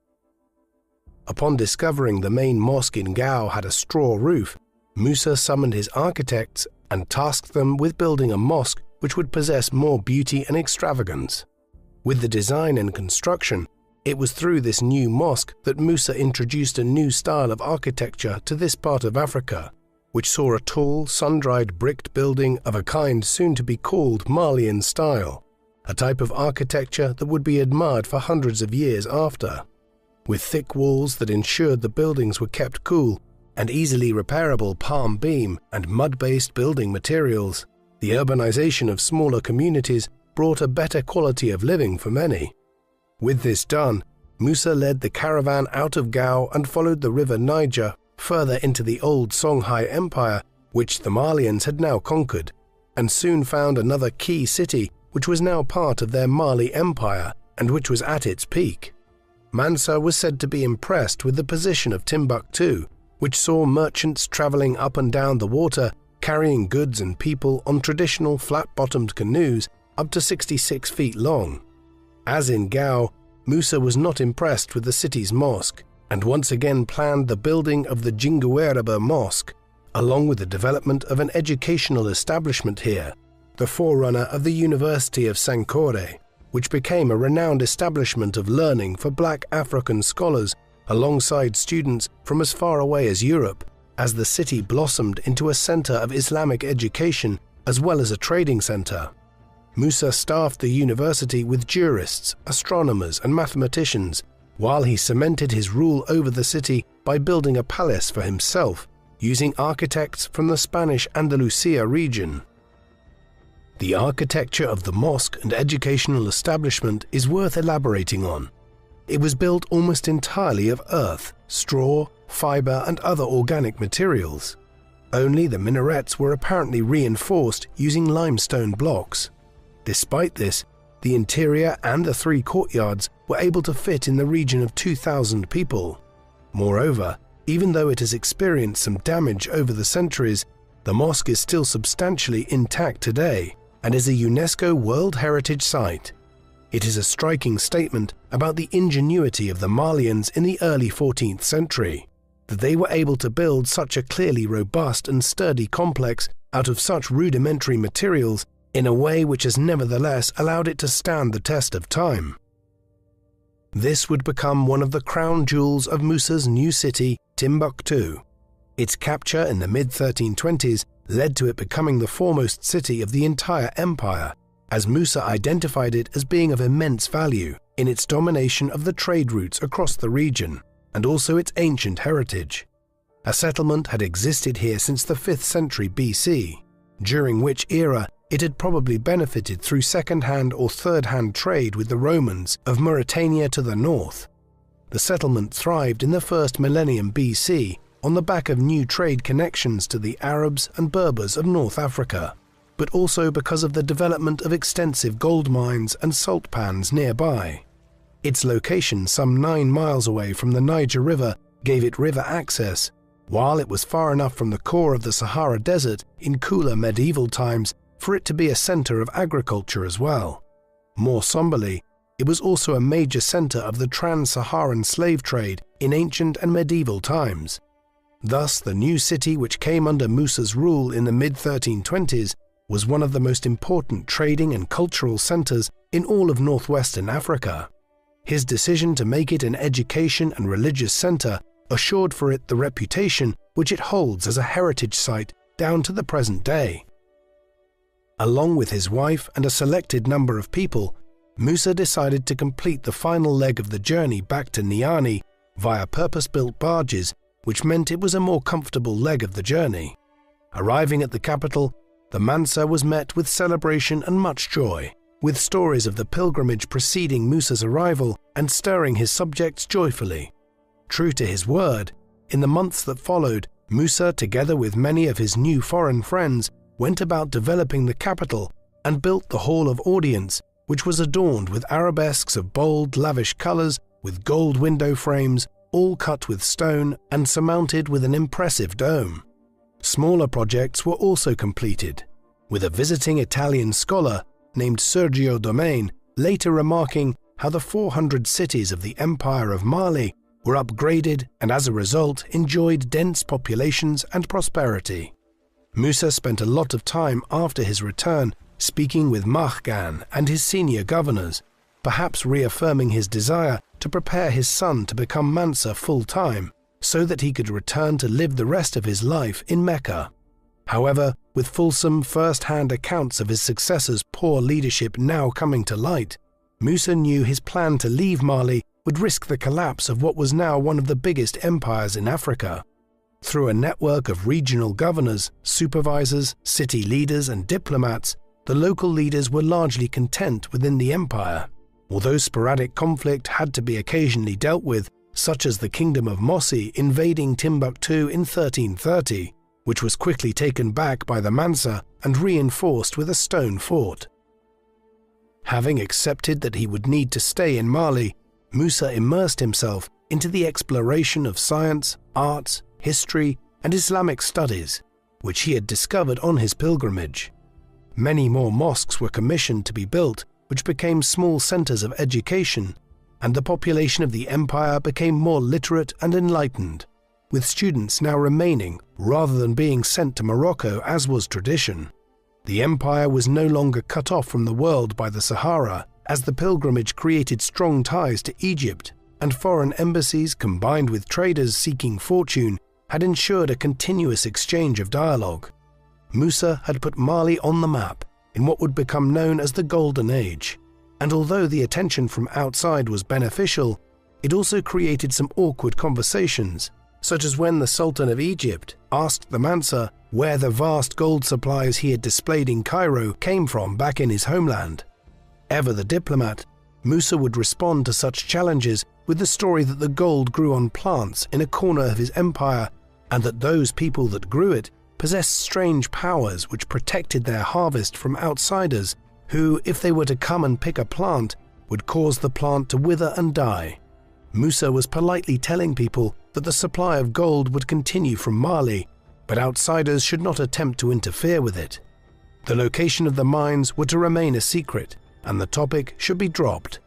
Upon discovering the main mosque in Gao had a straw roof, Musa summoned his architects and tasked them with building a mosque which would possess more beauty and extravagance. With the design and construction, it was through this new mosque that Musa introduced a new style of architecture to this part of Africa, which saw a tall, sun-dried bricked building of a kind soon to be called Malian style, a type of architecture that would be admired for hundreds of years after. With thick walls that ensured the buildings were kept cool, and easily repairable palm beam and mud-based building materials, the urbanization of smaller communities brought a better quality of living for many. With this done, Musa led the caravan out of Gao and followed the river Niger further into the old Songhai Empire, which the Malians had now conquered, and soon found another key city which was now part of their Mali Empire and which was at its peak. Mansa was said to be impressed with the position of Timbuktu, which saw merchants traveling up and down the water, carrying goods and people on traditional flat-bottomed canoes up to 66 feet long. As in Gao, Musa was not impressed with the city's mosque, and once again planned the building of the Jingueraba Mosque, along with the development of an educational establishment here, the forerunner of the University of Sankore, which became a renowned establishment of learning for black African scholars alongside students from as far away as Europe, as the city blossomed into a center of Islamic education as well as a trading center. Musa staffed the university with jurists, astronomers, and mathematicians, while he cemented his rule over the city by building a palace for himself, using architects from the Spanish Andalusia region. The architecture of the mosque and educational establishment is worth elaborating on. It was built almost entirely of earth, straw, fiber, and other organic materials. Only the minarets were apparently reinforced using limestone blocks. Despite this, the interior and the 3 courtyards were able to fit in the region of 2,000 people. Moreover, even though it has experienced some damage over the centuries, the mosque is still substantially intact today and is a UNESCO World Heritage Site. It is a striking statement about the ingenuity of the Malians in the early 14th century, that they were able to build such a clearly robust and sturdy complex out of such rudimentary materials in a way which has nevertheless allowed it to stand the test of time. This would become one of the crown jewels of Musa's new city, Timbuktu. Its capture in the mid-1320s led to it becoming the foremost city of the entire empire, as Musa identified it as being of immense value in its domination of the trade routes across the region and also its ancient heritage. A settlement had existed here since the 5th century BC, during which era it had probably benefited through second-hand or third-hand trade with the Romans of Mauritania to the north. The settlement thrived in the 1st millennium BC on the back of new trade connections to the Arabs and Berbers of North Africa, but also because of the development of extensive gold mines and salt pans nearby. Its location some 9 miles away from the Niger River gave it river access, while it was far enough from the core of the Sahara Desert in cooler medieval times for it to be a center of agriculture as well. More somberly, it was also a major center of the trans-Saharan slave trade in ancient and medieval times. Thus, the new city which came under Musa's rule in the mid-1320s was one of the most important trading and cultural centers in all of northwestern Africa. His decision to make it an education and religious center assured for it the reputation which it holds as a heritage site down to the present day. Along with his wife and a selected number of people, Musa decided to complete the final leg of the journey back to Niani via purpose-built barges which meant it was a more comfortable leg of the journey. Arriving at the capital, the Mansa was met with celebration and much joy, with stories of the pilgrimage preceding Musa's arrival and stirring his subjects joyfully. True to his word, in the months that followed, Musa, together with many of his new foreign friends, went about developing the capital and built the Hall of Audience, which was adorned with arabesques of bold, lavish colors, with gold window frames, all cut with stone and surmounted with an impressive dome. Smaller projects were also completed, with a visiting Italian scholar named Sergio Domain later remarking how the 400 cities of the Empire of Mali were upgraded and as a result enjoyed dense populations and prosperity. Musa spent a lot of time after his return speaking with Maghan and his senior governors, perhaps reaffirming his desire to prepare his son to become Mansa full-time, so that he could return to live the rest of his life in Mecca. However, with fulsome first-hand accounts of his successor's poor leadership now coming to light, Musa knew his plan to leave Mali would risk the collapse of what was now one of the biggest empires in Africa. Through a network of regional governors, supervisors, city leaders, and diplomats, the local leaders were largely content within the empire. Although sporadic conflict had to be occasionally dealt with, such as the Kingdom of Mossi invading Timbuktu in 1330, which was quickly taken back by the Mansa and reinforced with a stone fort. Having accepted that he would need to stay in Mali, Musa immersed himself into the exploration of science, arts, history, and Islamic studies, which he had discovered on his pilgrimage. Many more mosques were commissioned to be built, which became small centers of education, and the population of the empire became more literate and enlightened, with students now remaining rather than being sent to Morocco as was tradition. The empire was no longer cut off from the world by the Sahara, as the pilgrimage created strong ties to Egypt, and foreign embassies combined with traders seeking fortune had ensured a continuous exchange of dialogue. Musa had put Mali on the map in what would become known as the Golden Age, and although the attention from outside was beneficial, it also created some awkward conversations, such as when the Sultan of Egypt asked the Mansa where the vast gold supplies he had displayed in Cairo came from back in his homeland. Ever the diplomat, Musa would respond to such challenges with the story that the gold grew on plants in a corner of his empire, and that those people that grew it possessed strange powers which protected their harvest from outsiders who, if they were to come and pick a plant, would cause the plant to wither and die. Musa was politely telling people that the supply of gold would continue from Mali, but outsiders should not attempt to interfere with it. The location of the mines were to remain a secret, and the topic should be dropped.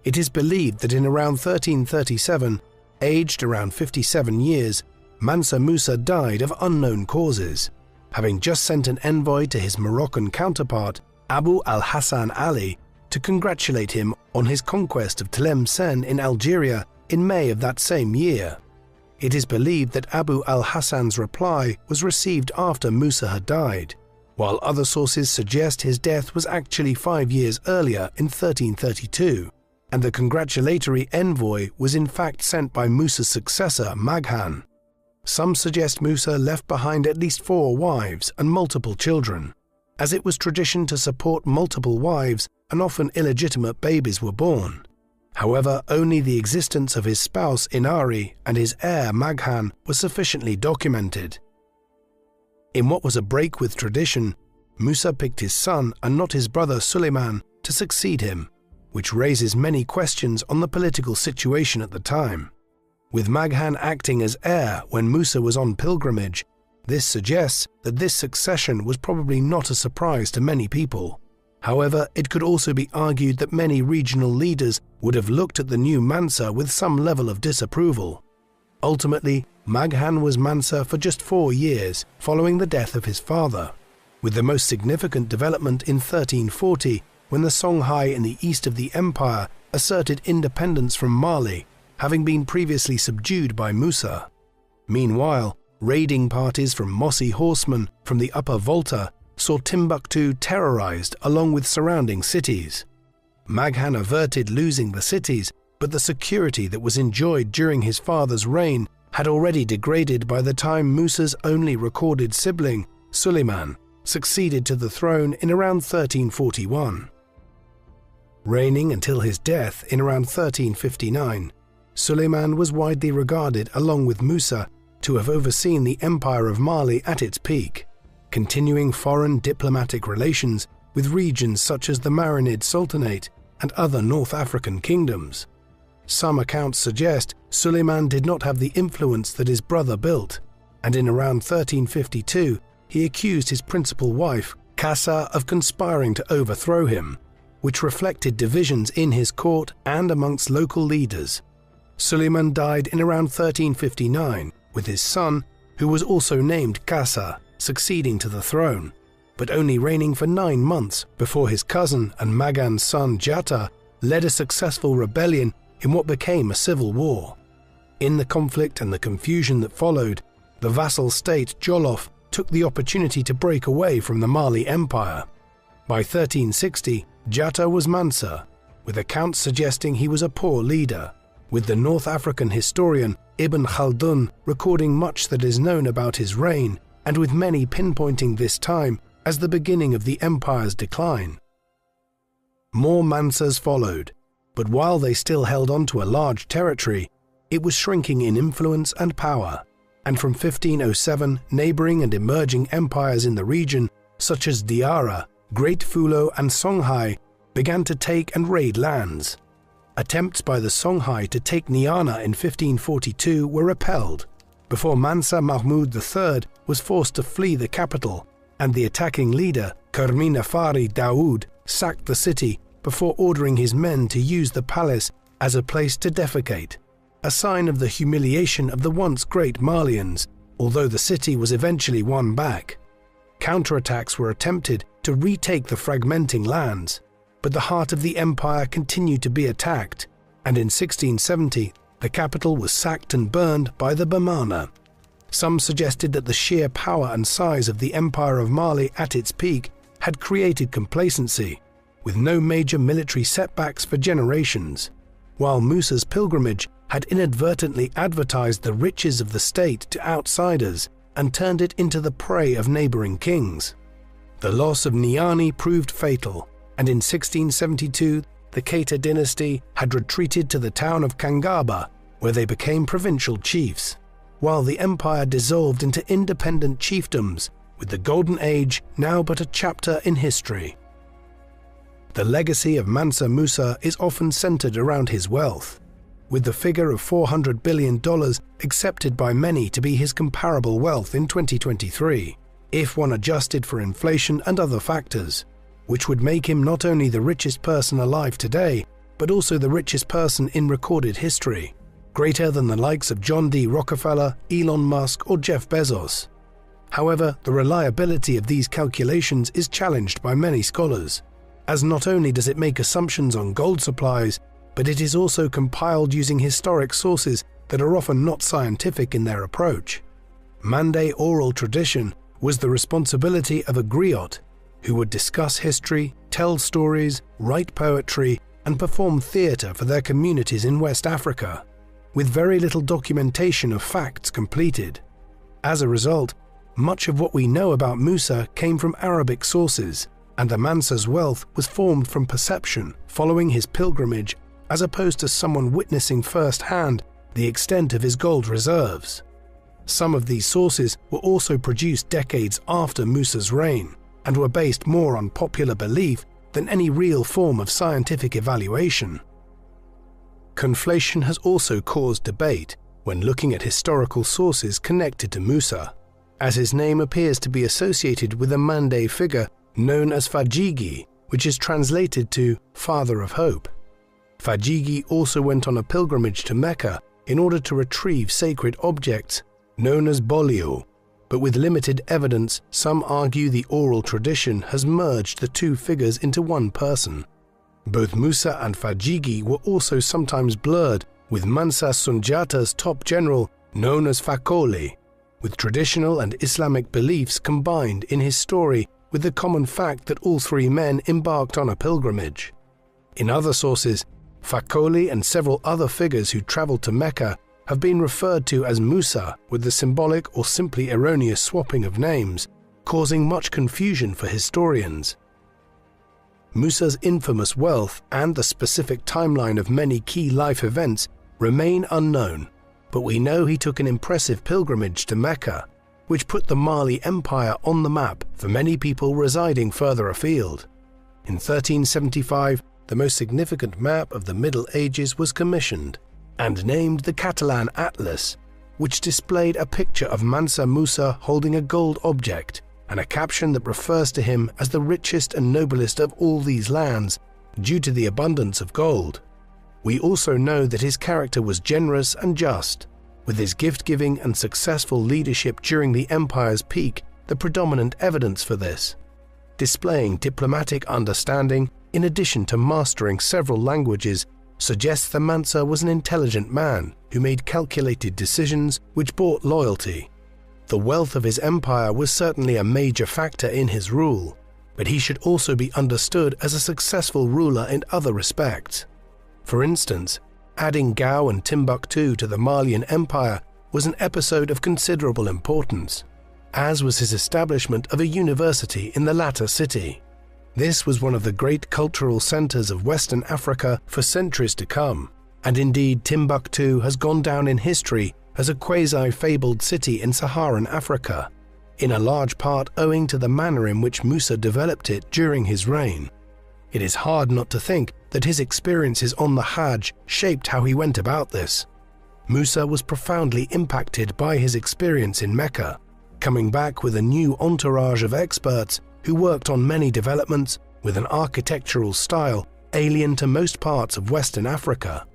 It is believed that in around 1337, aged around 57 years, Mansa Musa died of unknown causes, having just sent an envoy to his Moroccan counterpart, Abu al-Hassan Ali, to congratulate him on his conquest of Tlemcen in Algeria in May of that same year. It is believed that Abu al-Hassan's reply was received after Musa had died, while other sources suggest his death was actually 5 years earlier in 1332, and the congratulatory envoy was in fact sent by Musa's successor Maghan. Some suggest Musa left behind at least 4 wives and multiple children, as it was tradition to support multiple wives and often illegitimate babies were born. However, only the existence of his spouse Inari and his heir Maghan was sufficiently documented. In what was a break with tradition, Musa picked his son and not his brother Suleiman to succeed him, which raises many questions on the political situation at the time. With Maghan acting as heir when Musa was on pilgrimage, this suggests that this succession was probably not a surprise to many people. However, it could also be argued that many regional leaders would have looked at the new Mansa with some level of disapproval. Ultimately, Maghan was Mansa for just 4 years following the death of his father, with the most significant development in 1340 when the Songhai in the east of the empire asserted independence from Mali, having been previously subdued by Musa. Meanwhile, raiding parties from Mossi horsemen from the Upper Volta saw Timbuktu terrorized along with surrounding cities. Maghan averted losing the cities, but the security that was enjoyed during his father's reign had already degraded by the time Musa's only recorded sibling, Suleiman, succeeded to the throne in around 1341. Reigning until his death in around 1359, Suleiman was widely regarded, along with Musa, to have overseen the Empire of Mali at its peak, continuing foreign diplomatic relations with regions such as the Marinid Sultanate and other North African kingdoms. Some accounts suggest Suleiman did not have the influence that his brother built, and in around 1352 he accused his principal wife, Kassa, of conspiring to overthrow him, which reflected divisions in his court and amongst local leaders. Suleiman died in around 1359, with his son, who was also named Kassa, succeeding to the throne, but only reigning for 9 months before his cousin and Magan's son Jatta led a successful rebellion in what became a civil war. In the conflict and the confusion that followed, the vassal state Jolof took the opportunity to break away from the Mali Empire. By 1360, Jatta was Mansa, with accounts suggesting he was a poor leader, with the North African historian Ibn Khaldun recording much that is known about his reign, and with many pinpointing this time as the beginning of the empire's decline. More Mansas followed, but while they still held on to a large territory, it was shrinking in influence and power, and from 1507 neighboring and emerging empires in the region, such as Diara, Great Fulo and Songhai, began to take and raid lands. Attempts by the Songhai to take Niana in 1542 were repelled, before Mansa Mahmud III was forced to flee the capital, and the attacking leader, Kerminafari Daoud, sacked the city before ordering his men to use the palace as a place to defecate, a sign of the humiliation of the once great Malians, although the city was eventually won back. Counterattacks were attempted to retake the fragmenting lands, but the heart of the empire continued to be attacked, and in 1670 the capital was sacked and burned by the Bamana. Some suggested that the sheer power and size of the Empire of Mali at its peak had created complacency, with no major military setbacks for generations, while Musa's pilgrimage had inadvertently advertised the riches of the state to outsiders and turned it into the prey of neighboring kings. The loss of Niani proved fatal, and in 1672 the Keita dynasty had retreated to the town of Kangaba, where they became provincial chiefs, while the empire dissolved into independent chiefdoms, with the Golden Age now but a chapter in history. The legacy of Mansa Musa is often centered around his wealth, with the figure of $400 billion accepted by many to be his comparable wealth in 2023, if one adjusted for inflation and other factors, which would make him not only the richest person alive today, but also the richest person in recorded history, greater than the likes of John D. Rockefeller, Elon Musk, or Jeff Bezos. However, the reliability of these calculations is challenged by many scholars, as not only does it make assumptions on gold supplies, but it is also compiled using historic sources that are often not scientific in their approach. Mande oral tradition was the responsibility of a griot, who would discuss history, tell stories, write poetry, and perform theatre for their communities in West Africa, with very little documentation of facts completed. As a result, much of what we know about Musa came from Arabic sources, and the Mansa's wealth was formed from perception following his pilgrimage, as opposed to someone witnessing firsthand the extent of his gold reserves. Some of these sources were also produced decades after Musa's reign, and were based more on popular belief than any real form of scientific evaluation. Conflation has also caused debate when looking at historical sources connected to Musa, as his name appears to be associated with a Mande figure known as Fajigi, which is translated to Father of Hope. Fajigi also went on a pilgrimage to Mecca in order to retrieve sacred objects known as Bolio, but with limited evidence, some argue the oral tradition has merged the two figures into one person. Both Musa and Fajigi were also sometimes blurred, with Mansa Sunjata's top general known as Fakoli, with traditional and Islamic beliefs combined in his story with the common fact that all three men embarked on a pilgrimage. In other sources, Fakoli and several other figures who traveled to Mecca have been referred to as Musa, with the symbolic or simply erroneous swapping of names, causing much confusion for historians. Musa's infamous wealth and the specific timeline of many key life events remain unknown, but we know he took an impressive pilgrimage to Mecca, which put the Mali Empire on the map for many people residing further afield. In 1375, the most significant map of the Middle Ages was commissioned and named the Catalan Atlas, which displayed a picture of Mansa Musa holding a gold object and a caption that refers to him as the richest and noblest of all these lands due to the abundance of gold. We also know that his character was generous and just, with his gift-giving and successful leadership during the empire's peak the predominant evidence for this. Displaying diplomatic understanding in addition to mastering several languages suggests that Mansa was an intelligent man who made calculated decisions which bought loyalty. The wealth of his empire was certainly a major factor in his rule, but he should also be understood as a successful ruler in other respects. For instance, adding Gao and Timbuktu to the Malian Empire was an episode of considerable importance, as was his establishment of a university in the latter city. This was one of the great cultural centers of Western Africa for centuries to come, and indeed Timbuktu has gone down in history as a quasi-fabled city in Saharan Africa, in a large part owing to the manner in which Musa developed it during his reign. It is hard not to think that his experiences on the Hajj shaped how he went about this. Musa was profoundly impacted by his experience in Mecca, coming back with a new entourage of experts who worked on many developments with an architectural style alien to most parts of Western Africa.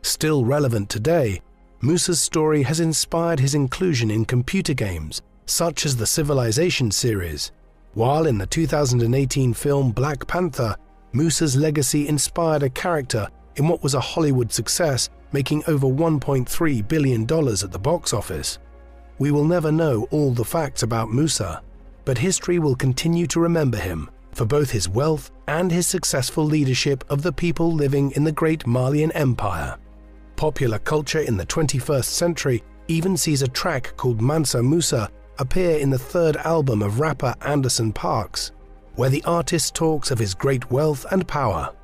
Still relevant today, Musa's story has inspired his inclusion in computer games such as the Civilization series, while in the 2018 film Black Panther, Musa's legacy inspired a character in what was a Hollywood success, making over $1.3 billion at the box office. We will never know all the facts about Musa, but history will continue to remember him for both his wealth and his successful leadership of the people living in the great Malian Empire. Popular culture in the 21st century even sees a track called Mansa Musa appear in the third album of rapper Anderson .Paak, where the artist talks of his great wealth and power.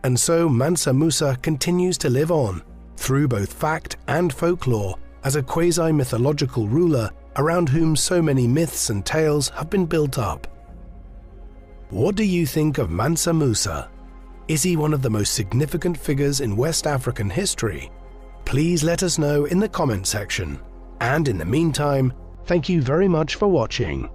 And so Mansa Musa continues to live on, through both fact and folklore, as a quasi-mythological ruler around whom so many myths and tales have been built up. What do you think of Mansa Musa? Is he one of the most significant figures in West African history? Please let us know in the comment section. And in the meantime, thank you very much for watching.